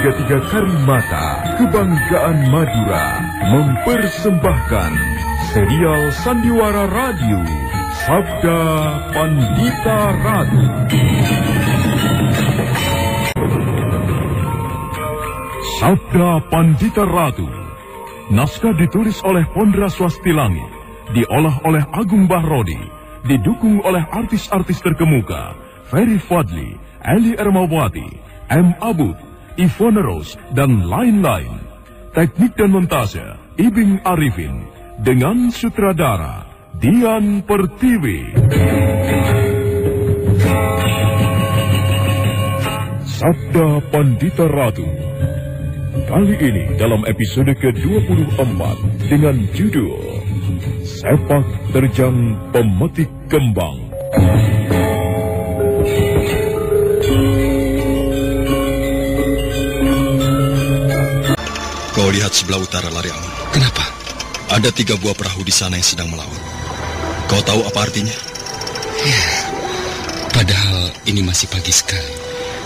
33 Karimata, Kebanggaan Madura, mempersembahkan serial Sandiwara Radio, Sabda Pandita Ratu. Sabda Pandita Ratu. Naskah ditulis oleh Pondra Swasti Langit, diolah oleh Agung Bahrodi, didukung oleh artis-artis terkemuka, Ferry Fadli, Eli Ermawati, M. Abud, Ivone Rose, dan lain-lain. Teknik dan montase, Ibing Arifin, dengan sutradara, Dian Pertiwi. Sabda Pandita Ratu. Kali ini dalam episode ke-24 dengan judul Sepak Terjang Pemetik Kembang. Kau lihat sebelah utara Lariangun. Kenapa? Ada 3 buah perahu di sana yang sedang melaut. Kau tahu apa artinya? Ya, padahal ini masih pagi sekali.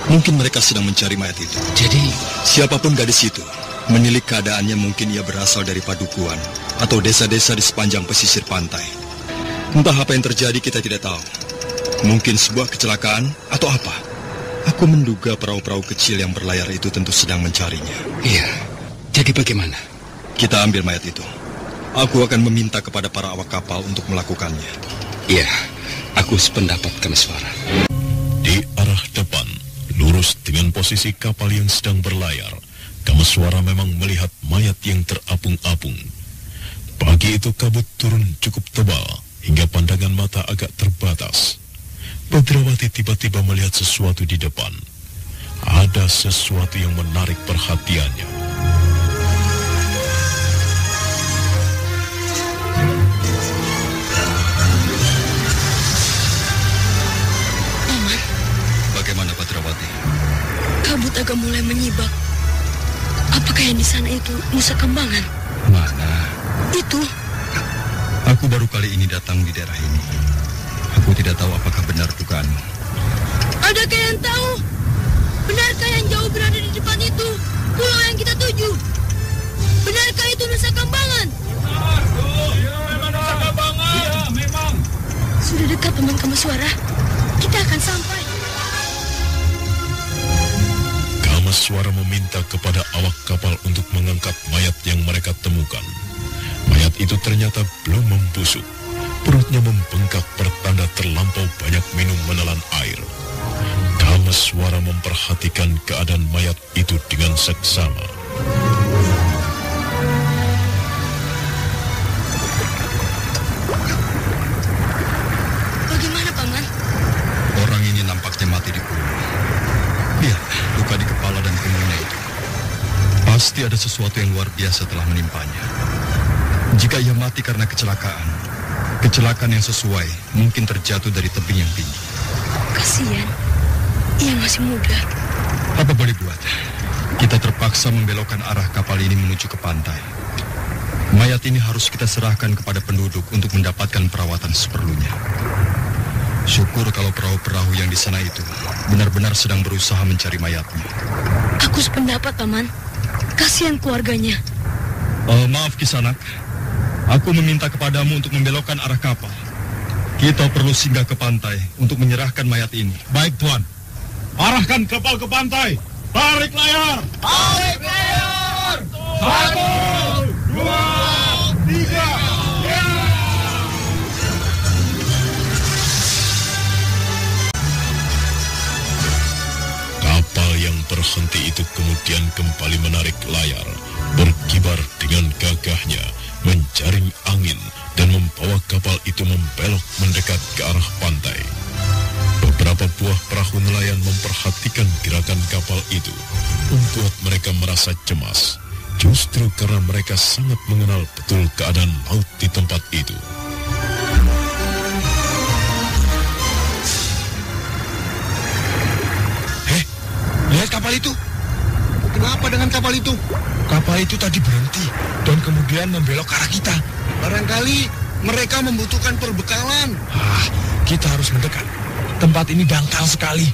Mungkin mereka sedang mencari mayat itu. Jadi, siapapun gadis itu, menilik keadaannya mungkin ia berasal dari padukuhan atau desa-desa di sepanjang pesisir pantai. Entah apa yang terjadi kita tidak tahu. Mungkin sebuah kecelakaan atau apa. Aku menduga perahu-perahu kecil yang berlayar itu tentu sedang mencarinya. Iya, jadi bagaimana? Kita ambil mayat itu. Aku akan meminta kepada para awak kapal untuk melakukannya. Iya, aku sependapat Kameswara. Di arah depan, lurus dengan posisi kapal yang sedang berlayar, Kameswara memang melihat mayat yang terapung-apung. Pagi itu kabut turun cukup tebal, hingga pandangan mata agak terbatas. Badrawati tiba-tiba melihat sesuatu di depan. Ada sesuatu yang menarik perhatiannya. Bagaimana, Badrawati? Kabut agak mulai menyibak. Apakah yang di sana itu Nusa Kambangan? Mana? Itu. Aku baru kali ini datang di daerah ini. Aku tidak tahu apakah benar dugaanmu. Adakah yang tahu? Benarkah yang jauh berada di depan itu pulau yang kita tuju? Benarkah itu Nusa Kambangan? Iya, memang Nusa Kambangan. Iya, memang. Sudah dekat, Paman Kameswara. Kita akan sampai. Kameswara meminta kepada awak kapal untuk mengangkat mayat yang mereka temukan. Mayat itu ternyata belum membusuk. Perutnya membengkak pertanda terlampau banyak minum menelan air. Kameswara memperhatikan keadaan mayat itu dengan seksama. Bagaimana, Paman? Orang ini nampaknya mati di pulau. Lihat, luka di kepala dan punggungnya itu. Pasti ada sesuatu yang luar biasa telah menimpanya. Jika ia mati karena kecelakaan yang sesuai mungkin terjatuh dari tebing yang tinggi. Kasihan, ia masih muda. Apa boleh buat? Kita terpaksa membelokkan arah kapal ini menuju ke pantai. Mayat ini harus kita serahkan kepada penduduk untuk mendapatkan perawatan seperlunya. Syukur kalau perahu-perahu yang di sana itu benar-benar sedang berusaha mencari mayatnya. Aku sependapat, Paman. Kasihan keluarganya. Maaf, Kisanak. Aku meminta kepadamu untuk membelokkan arah kapal. Kita perlu singgah ke pantai untuk menyerahkan mayat ini. Baik, Tuan. Arahkan kapal ke pantai. Tarik layar. Tarik layar. 1, 2, 3. Kapal yang berhenti itu kemudian kembali menarik layar, berkibar dengan gagahnya, menjaring angin, dan membawa kapal itu membelok mendekat ke arah pantai. Beberapa buah perahu nelayan memperhatikan gerakan kapal itu, membuat mereka merasa cemas, justru karena mereka sangat mengenal betul keadaan laut di tempat itu. Lihat kapal itu. Kenapa dengan kapal itu? Kapal itu tadi berhenti dan kemudian membelok ke arah kita. Barangkali mereka membutuhkan perbekalan. Kita harus mendekat. Tempat ini dangkal sekali.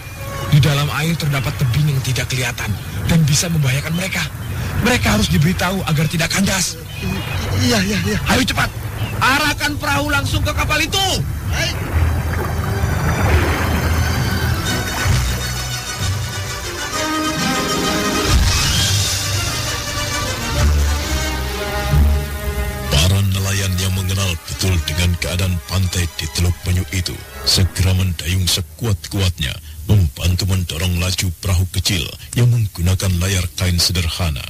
Di dalam air terdapat tebing yang tidak kelihatan dan bisa membahayakan mereka. Mereka harus diberitahu agar tidak kandas. Iya. Ayo cepat, arahkan perahu langsung ke kapal itu. Para nelayan yang mengenal betul dengan keadaan pantai di Teluk Penyu itu segera mendayung sekuat-kuatnya, membantu mendorong laju perahu kecil yang menggunakan layar kain sederhana.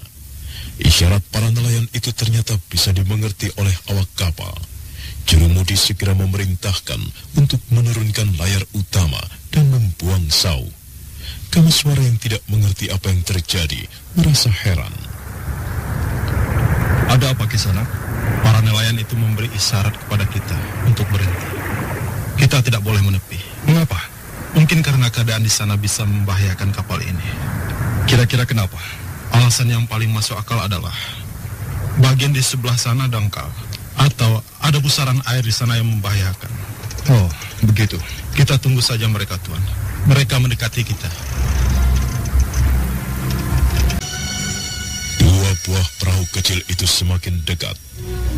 Isyarat para nelayan itu ternyata bisa dimengerti oleh awak kapal. Jurumudi segera memerintahkan untuk menurunkan layar utama dan membuang sau. Kameswara yang tidak mengerti apa yang terjadi merasa heran. Ada apa Kisanak? Para nelayan itu memberi isyarat kepada kita untuk berhenti. Kita tidak boleh menepi. Mengapa? Mungkin karena keadaan di sana bisa membahayakan kapal ini. Kira-kira kenapa? Alasan yang paling masuk akal adalah bagian di sebelah sana dangkal, atau ada pusaran air di sana yang membahayakan. Oh, begitu. Kita tunggu saja mereka, Tuan. Mereka mendekati kita. Dua buah perahu kecil itu semakin dekat.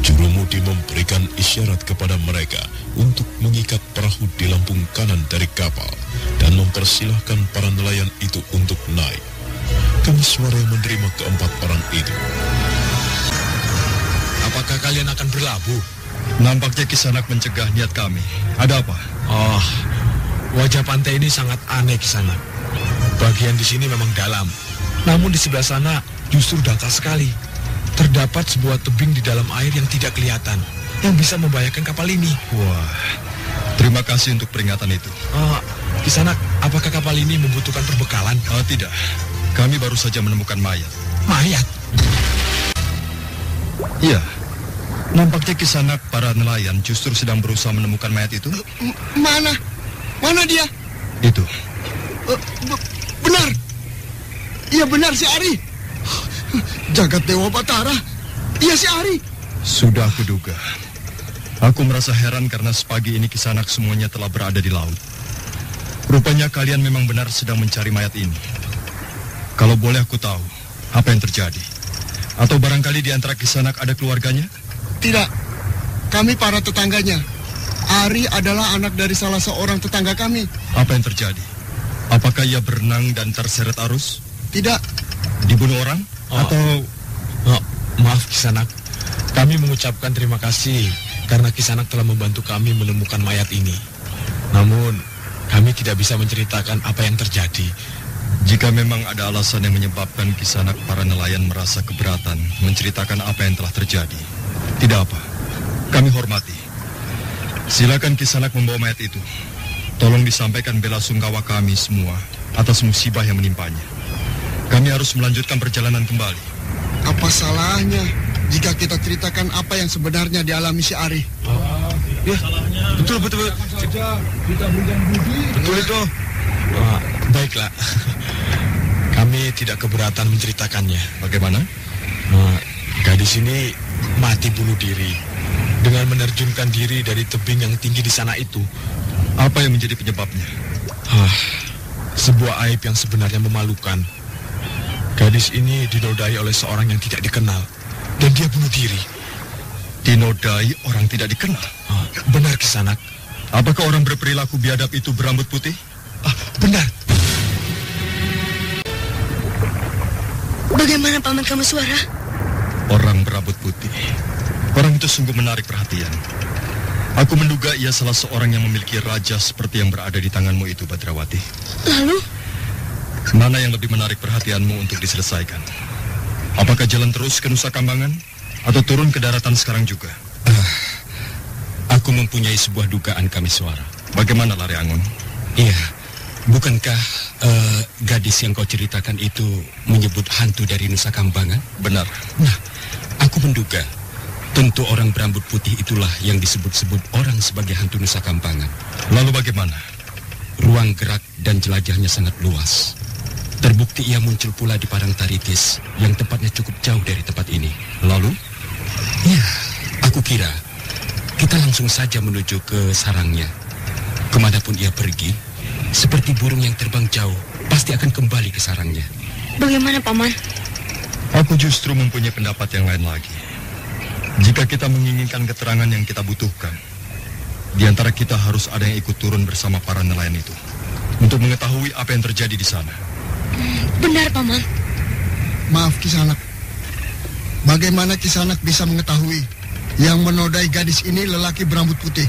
Jurumudi memberikan isyarat kepada mereka untuk mengikat perahu di lambung kanan dari kapal dan mempersilahkan para nelayan itu untuk naik. Kameswara menerima keempat orang itu. Apakah kalian akan berlabuh? Nampaknya Kisanak mencegah niat kami. Ada apa? Oh, wajah pantai ini sangat aneh Kisanak. Bagian di sini memang dalam, namun di sebelah sana justru dangkal sekali. Terdapat sebuah tebing di dalam air yang tidak kelihatan, yang bisa membahayakan kapal ini. Wah, terima kasih untuk peringatan itu. Kisanak, apakah kapal ini membutuhkan perbekalan? Tidak, kami baru saja menemukan mayat. Mayat? Iya, nampaknya Kisanak para nelayan justru sedang berusaha menemukan mayat itu. Mana? Mana dia? Itu. Benar. Iya benar si Ari. Jagat Dewa Batara. Iya si Ari. Sudah kuduga. Aku merasa heran karena sepagi ini Kisanak semuanya telah berada di laut. Rupanya kalian memang benar sedang mencari mayat ini. Kalau boleh aku tahu, apa yang terjadi? Atau barangkali di antara Kisanak ada keluarganya? Tidak. Kami para tetangganya. Ari adalah anak dari salah seorang tetangga kami. Apa yang terjadi? Apakah ia berenang dan terseret arus? Tidak. Dibunuh orang? Atau... Maaf Kisanak, kami mengucapkan terima kasih karena Kisanak telah membantu kami menemukan mayat ini. Namun, kami tidak bisa menceritakan apa yang terjadi. Jika memang ada alasan yang menyebabkan Kisanak para nelayan merasa keberatan menceritakan apa yang telah terjadi, tidak apa, kami hormati. Silakan Kisanak membawa mayat itu. Tolong disampaikan bela sungkawa kami semua atas musibah yang menimpanya. Kami harus melanjutkan perjalanan kembali. Apa salahnya jika kita ceritakan apa yang sebenarnya dialami si Ari? Ya, betul. Kita berikan budi. Betul itu. Baiklah. Kami tidak keberatan menceritakannya. Bagaimana? Gadis ini mati bunuh diri dengan menerjunkan diri dari tebing yang tinggi di sana itu. Apa yang menjadi penyebabnya? Sebuah aib yang sebenarnya memalukan. Gadis ini dinodai oleh seorang yang tidak dikenal, dan dia bunuh diri. Dinodai orang tidak dikenal? Benar Kisanak. Apakah orang berperilaku biadab itu berambut putih? Benar. Bagaimana Paman Kameswara? Orang berambut putih. Orang itu sungguh menarik perhatian. Aku menduga ia salah seorang yang memiliki raja seperti yang berada di tanganmu itu, Badrawati. Lalu? Mana yang lebih menarik perhatianmu untuk diselesaikan? Apakah jalan terus ke Nusa Kambangan? Atau turun ke daratan sekarang juga? Aku mempunyai sebuah dugaan Kameswara. Bagaimana Lare Angon? Iya, bukankah gadis yang kau ceritakan itu menyebut hantu dari Nusa Kambangan? Benar. Nah, aku menduga tentu orang berambut putih itulah yang disebut-sebut orang sebagai hantu Nusa Kambangan. Lalu bagaimana? Ruang gerak dan jelajahnya sangat luas. Terbukti ia muncul pula di Padang Taritis yang tempatnya cukup jauh dari tempat ini. Lalu? Ya, aku kira kita langsung saja menuju ke sarangnya. Kemanapun ia pergi, seperti burung yang terbang jauh, pasti akan kembali ke sarangnya. Bagaimana, Paman? Aku justru mempunyai pendapat yang lain lagi. Jika kita menginginkan keterangan yang kita butuhkan, di antara kita harus ada yang ikut turun bersama para nelayan itu untuk mengetahui apa yang terjadi di sana. Benar, Paman. Maaf, Kisanak. Bagaimana Kisanak bisa mengetahui yang menodai gadis ini lelaki berambut putih?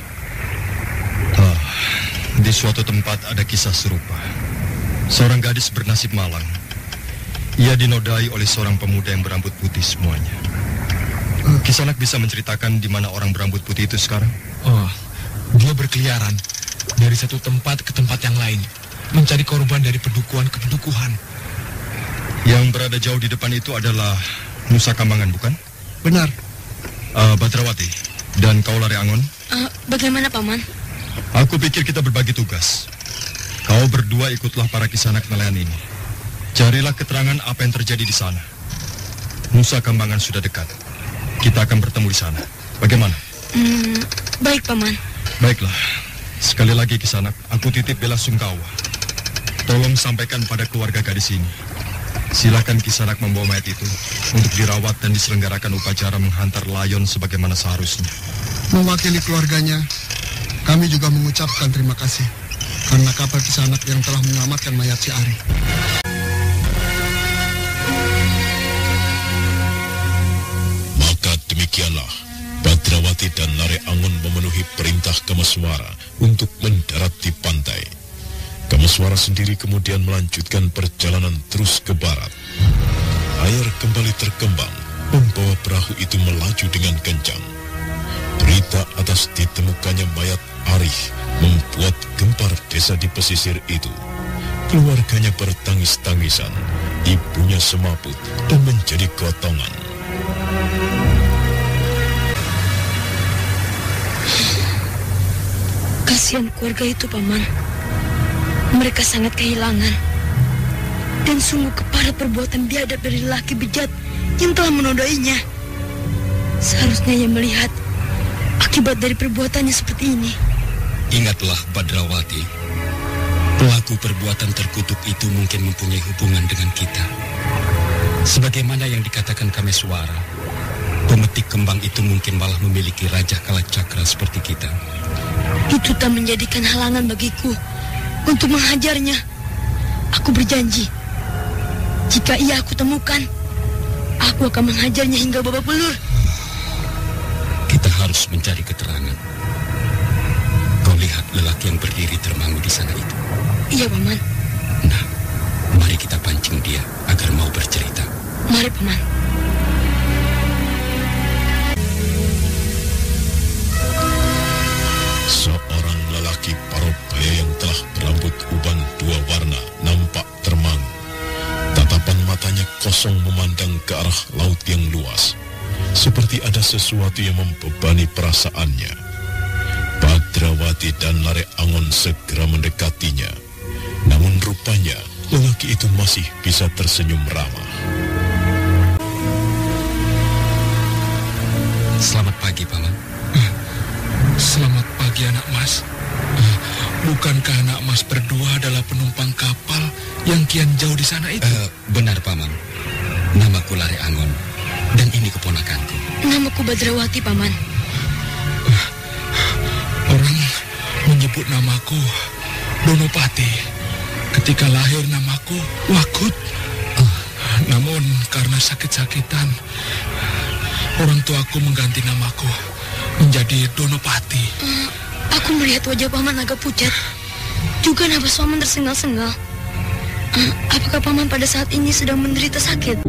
Di suatu tempat ada kisah serupa. Seorang gadis bernasib malang. Ia dinodai oleh seorang pemuda yang berambut putih semuanya. Kisanak bisa menceritakan di mana orang berambut putih itu sekarang? Oh, dia berkeliaran dari satu tempat ke tempat yang lain, mencari korban dari pedukuhan ke pedukuhan. Yang berada jauh di depan itu adalah Nusa Kambangan, bukan? Benar. Badrawati dan kau Lare Angon. Bagaimana, Paman? Aku pikir kita berbagi tugas. Kau berdua ikutlah para Kisanak nelayan ini. Carilah keterangan apa yang terjadi di sana. Nusa Kambangan sudah dekat. Kita akan bertemu di sana. Bagaimana? Baik, Paman. Baiklah. Sekali lagi Kisanak, aku titip bela sungkawa. Tolong sampaikan pada keluarga gadis ini. Silakan Kisanak membawa mayat itu untuk dirawat dan diselenggarakan upacara menghantar layon sebagaimana seharusnya. Mewakili keluarganya, kami juga mengucapkan terima kasih karena kapal Kisanak yang telah menyelamatkan mayat si Ari. Maka demikianlah, Badrawati dan Lare Angon memenuhi perintah Kameswara untuk mendarat di pantai. Kameswara sendiri kemudian melanjutkan perjalanan terus ke barat. Air kembali terkembang, membawa perahu itu melaju dengan kencang. Berita atas ditemukannya mayat Arih membuat gempar desa di pesisir itu. Keluarganya bertangis-tangisan, ibunya semaput dan menjadi gotongan. Kasihan keluarga itu, Paman. Mereka sangat kehilangan. Dan sungguh keparat perbuatan biadab dari lelaki bejat yang telah menodainya. Seharusnya ia melihat akibat dari perbuatannya seperti ini. Ingatlah, Badrawati. Pelaku perbuatan terkutuk itu mungkin mempunyai hubungan dengan kita. Sebagaimana yang dikatakan Kameswara, pemetik kembang itu mungkin malah memiliki Raja Kalacakra seperti kita. Itu tak menjadikan halangan bagiku untuk menghajarnya. Aku berjanji, jika ia aku temukan, aku akan menghajarnya hingga babak belur. Kita harus mencari keterangan. Kau lihat lelaki yang berdiri termangu di sana itu? Iya, Paman. Nah, mari kita pancing dia agar mau bercerita. Mari, Paman. Seorang lelaki parubaya yang telah berambut uban dua warna nampak termangu. Tatapan matanya kosong memandang ke arah laut yang luas, seperti ada sesuatu yang membebani perasaannya. Badrawati dan Lare Angon segera mendekatinya. Namun rupanya lelaki itu masih bisa tersenyum ramah. Selamat pagi, Paman. Selamat pagi, anak mas. Bukankah anak mas berdua adalah penumpang kapal yang kian jauh di sana itu? Benar, Paman. Namaku Lare Angon, dan ini keponakanku. Namaku Badrawati, Paman. Orang menyebut namaku Donopati. Ketika lahir namaku Wakut. Namun karena sakit-sakitan, orang tuaku mengganti namaku menjadi Donopati. Aku melihat wajah Paman agak pucat. Juga nafas Paman tersengal-sengal. Apakah Paman pada saat ini sedang menderita sakit?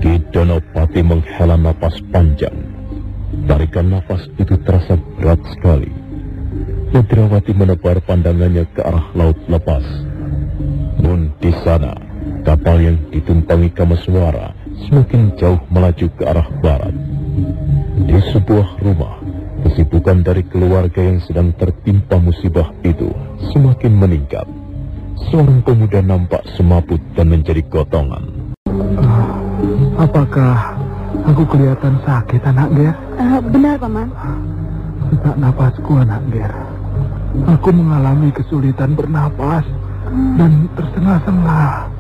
Ki Donopati menghela napas panjang. Tarikan nafas itu terasa berat sekali. Badrawati menebar pandangannya ke arah laut lepas. Namun di sana, kapal yang ditumpangi Kameswara semakin jauh melaju ke arah barat. Di sebuah rumah, kesibukan dari keluarga yang sedang tertimpa musibah itu semakin meningkat. Seorang pemuda nampak semaput dan menjadi gotongan. Apakah aku kelihatan sakit, anak Ger? Benar, Paman. Sesak napasku, anak Ger. Aku mengalami kesulitan bernapas. terengah-engah.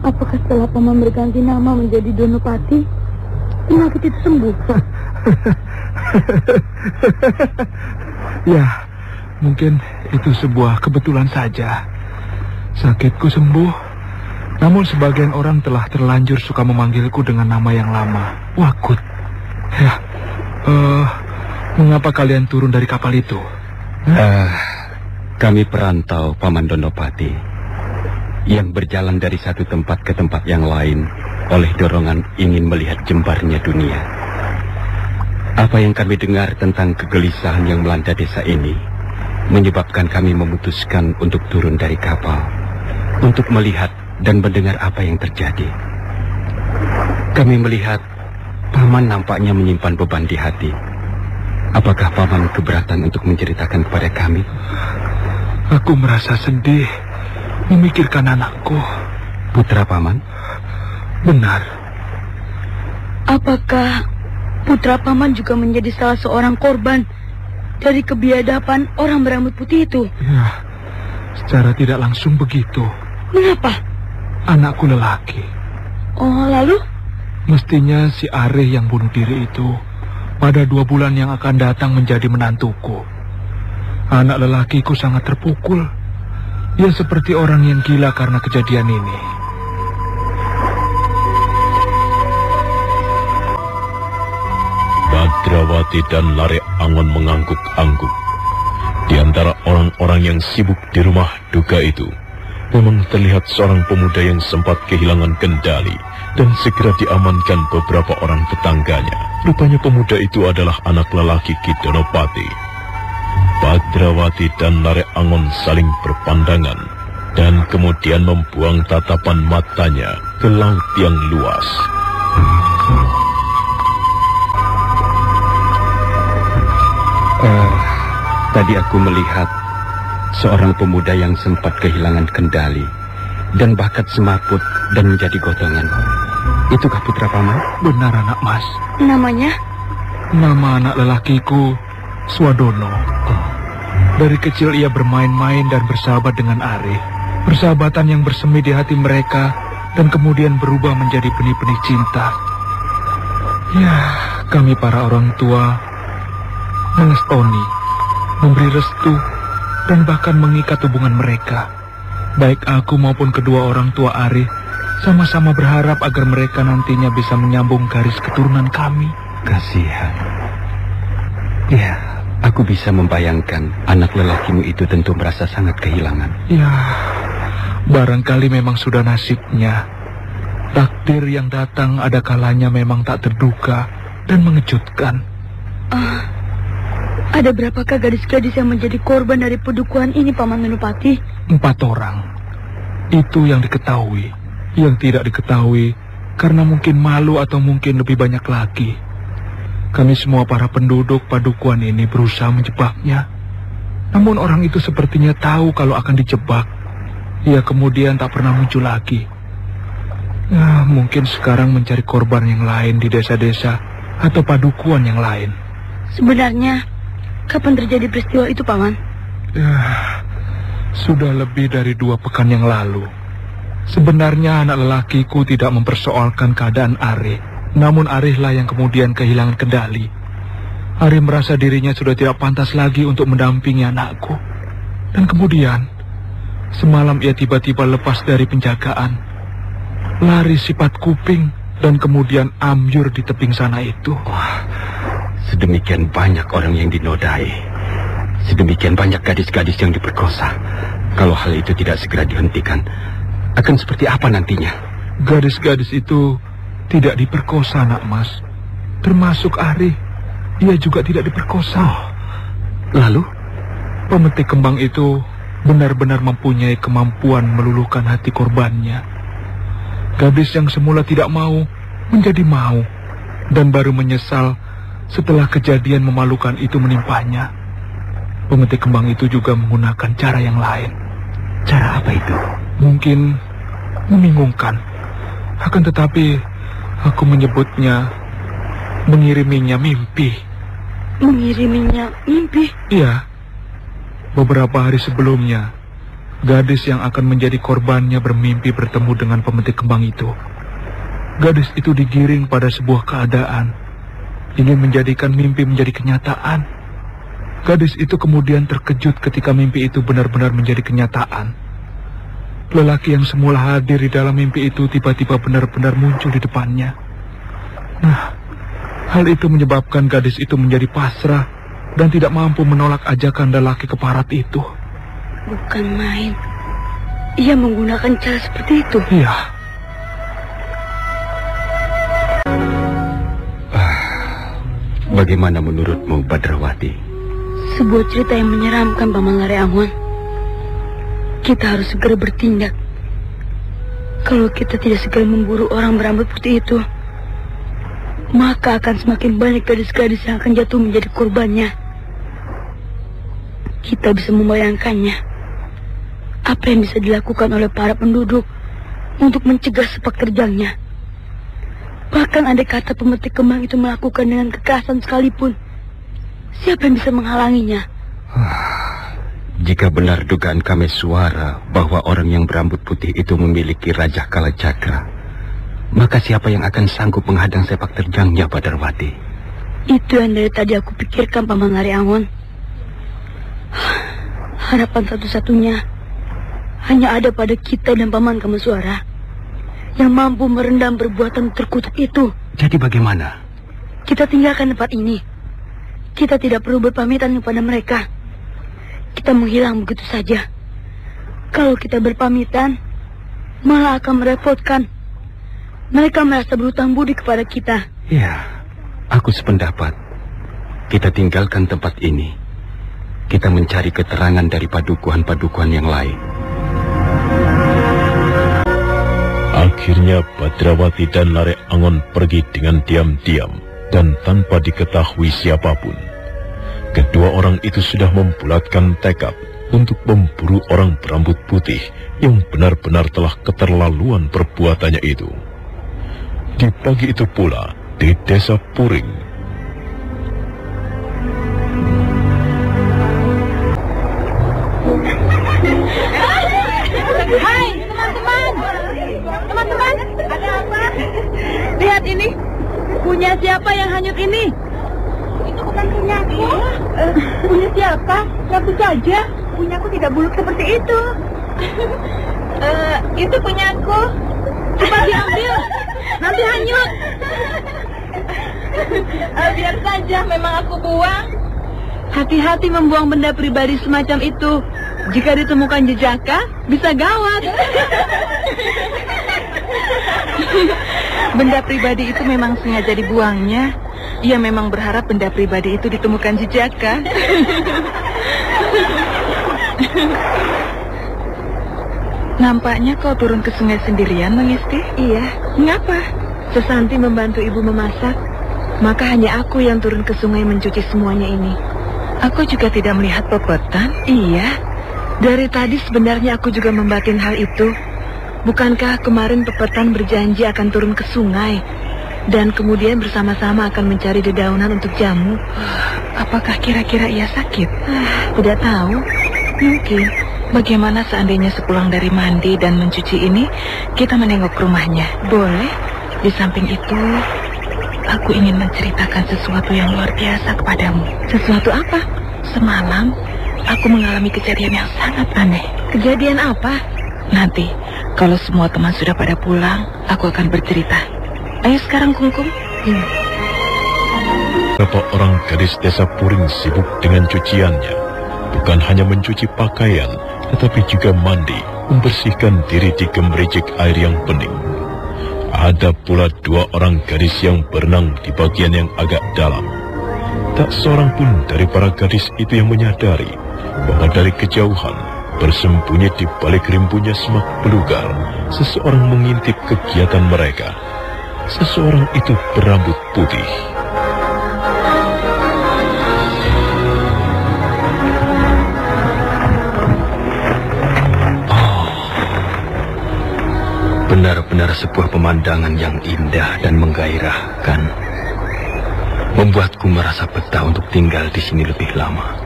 Apakah setelah Paman berganti nama menjadi Donopati, penyakit itu sembuh? Ya, mungkin itu sebuah kebetulan saja. Sakitku sembuh, namun sebagian orang telah terlanjur suka memanggilku dengan nama yang lama, Wakut. Ya, mengapa kalian turun dari kapal itu? Kami perantau, Paman Donopati, yang berjalan dari satu tempat ke tempat yang lain oleh dorongan ingin melihat jembarnya dunia. Apa yang kami dengar tentang kegelisahan yang melanda desa ini menyebabkan kami memutuskan untuk turun dari kapal untuk melihat dan mendengar apa yang terjadi. Kami melihat Paman nampaknya menyimpan beban di hati. Apakah Paman keberatan untuk menceritakan kepada kami? Aku merasa sedih memikirkan anakku. Putra Paman? Benar. Apakah putra Paman juga menjadi salah seorang korban dari kebiadaban orang berambut putih itu? Ya, secara tidak langsung begitu. Mengapa? Anakku lelaki. Oh, lalu? Mestinya si Arih yang bunuh diri itu pada 2 bulan yang akan datang menjadi menantuku. Anak lelakiku sangat terpukul. Dia seperti orang yang gila karena kejadian ini. Badrawati dan Lare Angon mengangguk-angguk. Di antara orang-orang yang sibuk di rumah duka itu, memang terlihat seorang pemuda yang sempat kehilangan kendali dan segera diamankan beberapa orang tetangganya. Rupanya pemuda itu adalah anak lelaki Ki Donopati. Badrawati dan Lare Angon saling berpandangan dan kemudian membuang tatapan matanya ke laut yang luas. Tadi aku melihat seorang pemuda yang sempat kehilangan kendali dan bakat semaput dan menjadi gotongan. Itukah putra Paman? Benar, anak mas. Namanya? Nama anak lelakiku Swadono. Dari kecil ia bermain-main dan bersahabat dengan Arih. Persahabatan yang bersemi di hati mereka dan kemudian berubah menjadi benih-benih cinta. Ya, kami para orang tua mengestoni, memberi restu, dan bahkan mengikat hubungan mereka. Baik aku maupun kedua orang tua Arih sama-sama berharap agar mereka nantinya bisa menyambung garis keturunan kami. Kasihan. Ya, aku bisa membayangkan anak lelakimu itu tentu merasa sangat kehilangan. Ya, barangkali memang sudah nasibnya. Takdir yang datang ada kalanya memang tak terduga dan mengejutkan. Ada berapakah gadis-gadis yang menjadi korban dari pedukuhan ini, Paman Donopati? 4 orang. Itu yang diketahui. Yang tidak diketahui karena mungkin malu atau mungkin lebih banyak lagi. Kami semua para penduduk padukuhan ini berusaha menjebaknya. Namun orang itu sepertinya tahu kalau akan dijebak. Ia kemudian tak pernah muncul lagi. Ya, mungkin sekarang mencari korban yang lain di desa-desa atau padukuhan yang lain. Sebenarnya, kapan terjadi peristiwa itu, Paman? Ya, sudah lebih dari 2 pekan yang lalu. Sebenarnya anak lelakiku tidak mempersoalkan keadaan Arih. Namun Arihlah yang kemudian kehilangan kendali. Arih merasa dirinya sudah tidak pantas lagi untuk mendampingi anakku. Dan kemudian, semalam ia tiba-tiba lepas dari penjagaan. Lari sifat kuping dan kemudian ambyur di tebing sana itu. Wah, sedemikian banyak orang yang dinodai. Sedemikian banyak gadis-gadis yang diperkosa. Kalau hal itu tidak segera dihentikan, akan seperti apa nantinya? Gadis-gadis itu tidak diperkosa, nak mas. Termasuk Arih. Ia juga tidak diperkosa. Lalu? Pemetik kembang itu benar-benar mempunyai kemampuan meluluhkan hati korbannya. Gadis yang semula tidak mau, menjadi mau. Dan baru menyesal setelah kejadian memalukan itu menimpanya. Pemetik kembang itu juga menggunakan cara yang lain. Cara apa itu? Mungkin membingungkan. Akan tetapi aku menyebutnya mengiriminya mimpi. Mengiriminya mimpi? Iya. Beberapa hari sebelumnya Gadis yang akan menjadi korbannya bermimpi bertemu dengan pemetik kembang itu. Gadis itu digiring pada sebuah keadaan, ingin menjadikan mimpi menjadi kenyataan. Gadis itu kemudian terkejut ketika mimpi itu benar-benar menjadi kenyataan. Lelaki yang semula hadir di dalam mimpi itu tiba-tiba benar-benar muncul di depannya. Nah, hal itu menyebabkan gadis itu menjadi pasrah dan tidak mampu menolak ajakan lelaki keparat itu. Bukan main. Ia menggunakan cara seperti itu. Iya. Bagaimana menurutmu, Badrawati? Sebuah cerita yang menyeramkan, Paman Lare Angon. Kita harus segera bertindak. Kalau kita tidak segera memburu orang berambut putih itu, maka akan semakin banyak gadis-gadis yang akan jatuh menjadi korbannya. Kita bisa membayangkannya. Apa yang bisa dilakukan oleh para penduduk untuk mencegah sepak terjangnya. Bahkan andai kata pemetik kembang itu melakukan dengan kekerasan sekalipun, siapa yang bisa menghalanginya? Jika benar dugaan Kameswara bahwa orang yang berambut putih itu memiliki Raja Kalacakra, maka siapa yang akan sanggup menghadang sepak terjangnya, Badrawati? Itu yang dari tadi aku pikirkan, Paman Lare Angon. Harapan satu-satunya hanya ada pada kita dan Paman Kameswara yang mampu merendam perbuatan terkutuk itu. Jadi bagaimana? Kita tinggalkan tempat ini. Kita tidak perlu berpamitan kepada mereka. Kita menghilang begitu saja. Kalau kita berpamitan, malah akan merepotkan. Mereka merasa berhutang budi kepada kita. Ya, aku sependapat. Kita tinggalkan tempat ini. Kita mencari keterangan dari padukuhan-padukuhan yang lain. Akhirnya Badrawati dan Lare Angon pergi dengan diam-diam dan tanpa diketahui siapapun. Kedua orang itu sudah membulatkan tekad untuk memburu orang berambut putih yang benar-benar telah keterlaluan perbuatannya itu. Di pagi itu pula, di desa Puring, hai teman-teman, ada apa? Lihat ini, punya siapa yang hanyut ini? Itu bukan punyaku. Punya siapa? Ngaku saja. Punyaku tidak buluk seperti itu. Itu punyaku. Coba diambil, nanti hanyut. Biar saja, memang aku buang. Hati-hati membuang benda pribadi semacam itu. Jika ditemukan jejaka, bisa gawat. Benda pribadi itu memang sengaja dibuangnya. Ia memang berharap benda pribadi itu ditemukan jejaka. Nampaknya kau turun ke sungai sendirian, Mengisti? Iya. Mengapa? Sesanti membantu ibu memasak, maka hanya aku yang turun ke sungai mencuci semuanya ini. Aku juga tidak melihat Pepetan. Iya. Dari tadi sebenarnya aku juga membatin hal itu. Bukankah kemarin Pepetan berjanji akan turun ke sungai dan kemudian bersama-sama akan mencari dedaunan untuk jamu? Apakah kira-kira ia sakit? Tidak tahu. Mungkin. Bagaimana seandainya sepulang dari mandi dan mencuci ini, kita menengok rumahnya? Boleh. Di samping itu, aku ingin menceritakan sesuatu yang luar biasa kepadamu. Sesuatu apa? Semalam, aku mengalami kejadian yang sangat aneh. Kejadian apa? Nanti, kalau semua teman sudah pada pulang, aku akan bercerita. Ayo sekarang, Kungkung. beberapa orang gadis desa Puring sibuk dengan cuciannya. Bukan hanya mencuci pakaian, tetapi juga mandi, membersihkan diri di gemericik air yang bening. Ada pula 2 orang gadis yang berenang di bagian yang agak dalam. Tak seorang pun dari para gadis itu yang menyadari bahwa dari kejauhan, bersembunyi di balik rimbunya semak belukar, seseorang mengintip kegiatan mereka. Seseorang itu berambut putih. Benar-benar sebuah pemandangan yang indah dan menggairahkan, membuatku merasa betah untuk tinggal di sini lebih lama.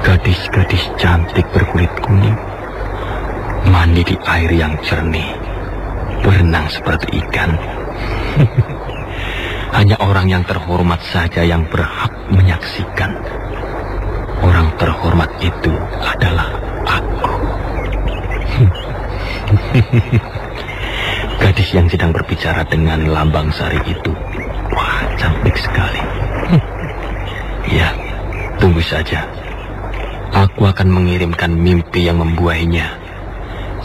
Gadis-gadis cantik berkulit kuning, mandi di air yang jernih, berenang seperti ikan. Hanya orang yang terhormat saja yang berhak menyaksikan. Orang terhormat itu adalah aku. Gadis yang sedang berbicara dengan Lambang Sari itu, wah, cantik sekali. Ya, tunggu saja. Aku akan mengirimkan mimpi yang membuainya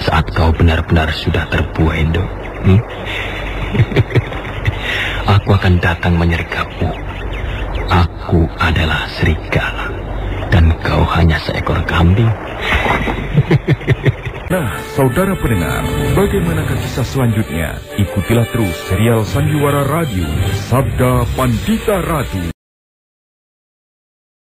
saat kau benar-benar sudah terbuai, Endo. Aku akan datang menyergapmu. Aku adalah serigala dan kau hanya seekor kambing. Nah, saudara pendengar, bagaimanakah kisah selanjutnya? Ikutilah terus serial Sandiwara Radio Sabda Pandita Ratu.